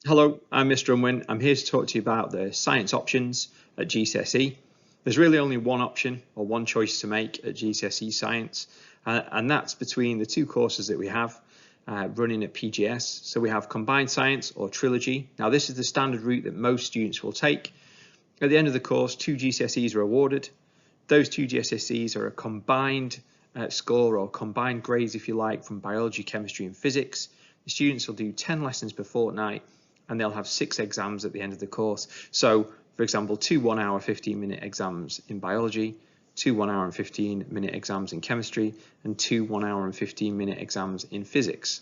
Hello, I'm Mr. Unwin. I'm here to talk to you about the science options at GCSE. There's really only one option or one choice to make at GCSE Science, and that's between the two courses that we have running at PGS. So we have Combined Science or Trilogy. Now this is the standard route that most students will take. At the end of the course, 2 GCSEs are awarded. Those 2 GCSEs are a combined score or combined grades, if you like, from biology, chemistry and physics. The students will do 10 lessons per fortnight and they'll have 6 exams at the end of the course. So, for example, 2 1-hour 15-minute exams in biology, 2 1-hour and 15-minute exams in chemistry, and 2 1-hour and 15-minute exams in physics.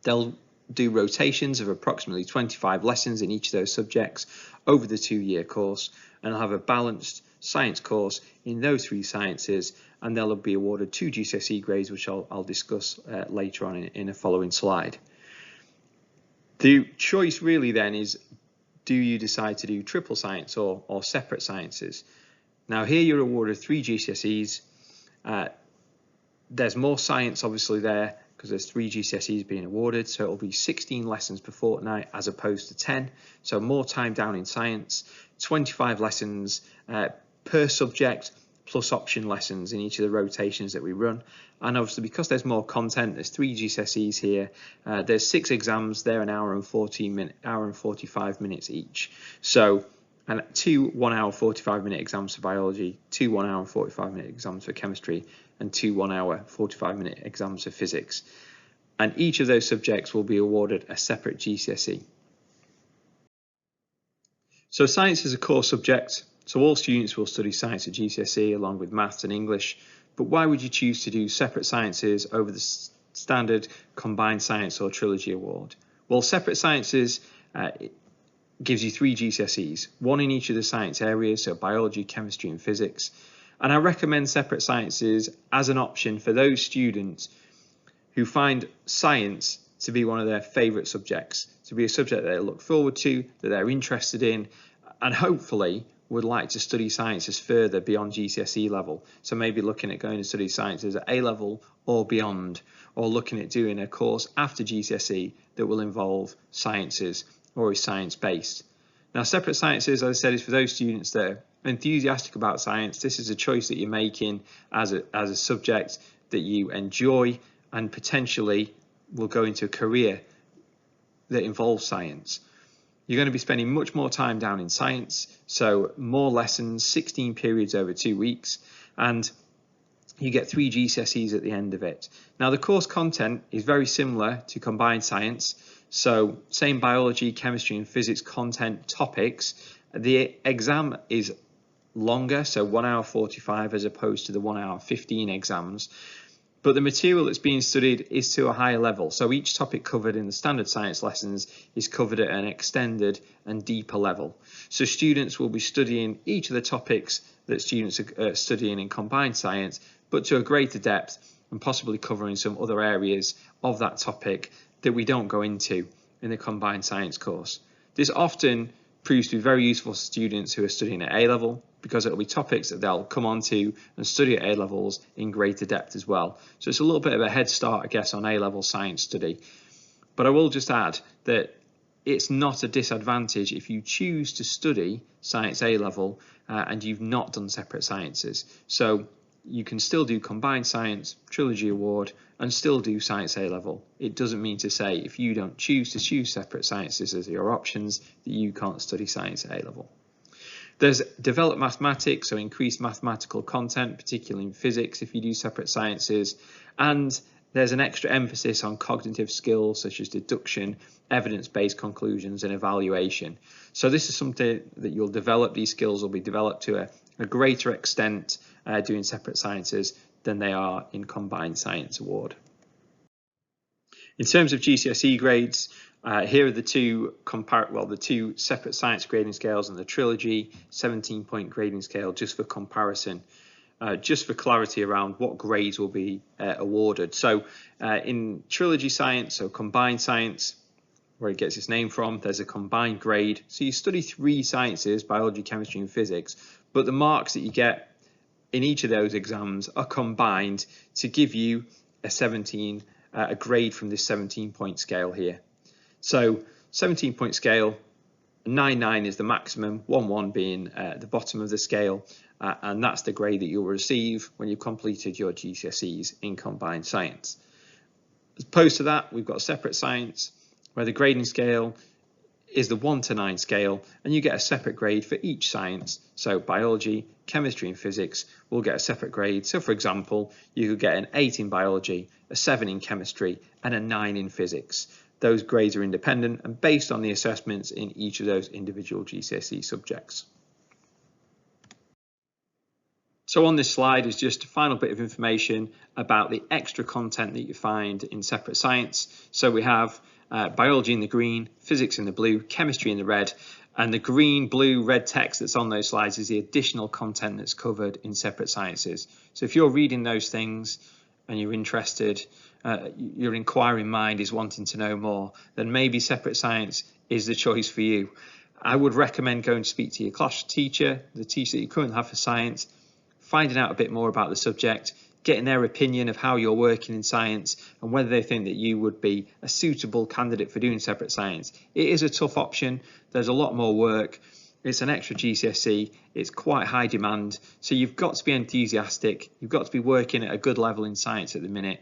They'll do rotations of approximately 25 lessons in each of those subjects over the 2-year course, and they'll have a balanced science course in those 3 sciences, and they'll be awarded 2 GCSE grades, which I'll discuss later on in a following slide. The choice really then is, do you decide to do triple science or separate sciences? Now here you're awarded 3 GCSEs. There's more science obviously there because there's 3 GCSEs being awarded, so it'll be 16 lessons per fortnight as opposed to 10, so more time down in science, 25 lessons per subject plus option lessons in each of the rotations that we run. And obviously because there's more content, there's 3 GCSEs here, there's 6 exams, they're an hour and 45 minutes each. So, and 2 1-hour 45-minute exams for biology, 2 1-hour and 45-minute exams for chemistry, and 2 1-hour 45-minute exams for physics. And each of those subjects will be awarded a separate GCSE. So science is a core subject, so all students will study science at GCSE along with maths and English, but why would you choose to do separate sciences over the standard Combined Science or Trilogy award? Well, separate sciences gives you 3 GCSEs, 1 in each of the science areas, so biology, chemistry and physics. And I recommend separate sciences as an option for those students who find science to be one of their favourite subjects, to be a subject that they look forward to, that they're interested in, and hopefully would like to study sciences further beyond GCSE level. So maybe looking at going to study sciences at A level or beyond, or looking at doing a course after GCSE that will involve sciences or is science based. Now separate sciences, as I said, is for those students that are enthusiastic about science. This is a choice that you're making as a subject that you enjoy and potentially will go into a career that involves science. You're going to be spending much more time down in science, so more lessons, 16 periods over 2 weeks, and you get 3 GCSEs at the end of it. Now the course content is very similar to Combined Science, so same biology, chemistry and physics content topics. The exam is longer, so 1-hour 45 as opposed to the 1-hour 15 exams. But the material that's being studied is to a higher level. So each topic covered in the standard science lessons is covered at an extended and deeper level. So students will be studying each of the topics that students are studying in Combined Science, but to a greater depth and possibly covering some other areas of that topic that we don't go into in the Combined Science course. This often proves to be very useful for students who are studying at A level, because it'll be topics that they'll come on to and study at A levels in greater depth as well. So it's a little bit of a head start, I guess, on A level science study. But I will just add that it's not a disadvantage if you choose to study science A level and you've not done separate sciences. So you can still do Combined Science, Trilogy Award, and still do Science A level. It doesn't mean to say if you don't choose to choose separate sciences as your options that you can't study Science A level. There's developed mathematics, so increased mathematical content, particularly in physics if you do separate sciences, and there's an extra emphasis on cognitive skills such as deduction, evidence-based conclusions and evaluation. So this is something that you'll develop. These skills will be developed to a greater extent doing separate sciences than they are in Combined Science Award. In terms of GCSE grades, here are the two separate science grading scales and the Trilogy 17-point grading scale, just for comparison, just for clarity around what grades will be awarded. So in Trilogy Science, so Combined Science, where it gets its name from, there's a combined grade. So you study 3 sciences, biology, chemistry and physics, but the marks that you get in each of those exams are combined to give you a grade from this 17-point scale here. So 17-point scale, 9 is the maximum, 1 being the bottom of the scale, and that's the grade that you'll receive when you've completed your GCSEs in combined science. As opposed to that, we've got separate science, where the grading scale is the 1 to 9 scale, and you get a separate grade for each science. So biology, chemistry and physics will get a separate grade. So for example, you could get an 8 in biology, a 7 in chemistry and a 9 in physics. Those grades are independent and based on the assessments in each of those individual GCSE subjects. So on this slide is just a final bit of information about the extra content that you find in separate science. So we have biology in the green, physics in the blue, chemistry in the red, and the green, blue, red text that's on those slides is the additional content that's covered in separate sciences. So if you're reading those things and you're interested, your inquiring mind is wanting to know more, then maybe separate science is the choice for you. I would recommend going to speak to your class teacher, the teacher that you currently have for science, finding out a bit more about the subject, getting their opinion of how you're working in science and whether they think that you would be a suitable candidate for doing separate science. It is a tough option. There's a lot more work. It's an extra GCSE. It's quite high demand. So you've got to be enthusiastic. You've got to be working at a good level in science at the minute.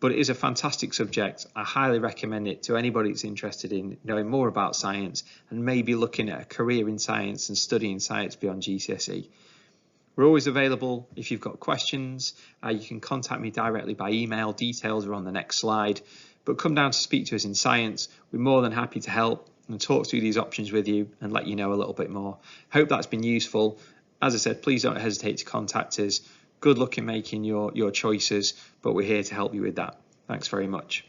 But it is a fantastic subject. I highly recommend it to anybody that's interested in knowing more about science and maybe looking at a career in science and studying science beyond GCSE. We're always available if you've got questions. You can contact me directly by email. Details are on the next slide. But come down to speak to us in science. We're more than happy to help and talk through these options with you and let you know a little bit more. Hope that's been useful. As I said, please don't hesitate to contact us. Good luck in making your choices, but we're here to help you with that. Thanks very much.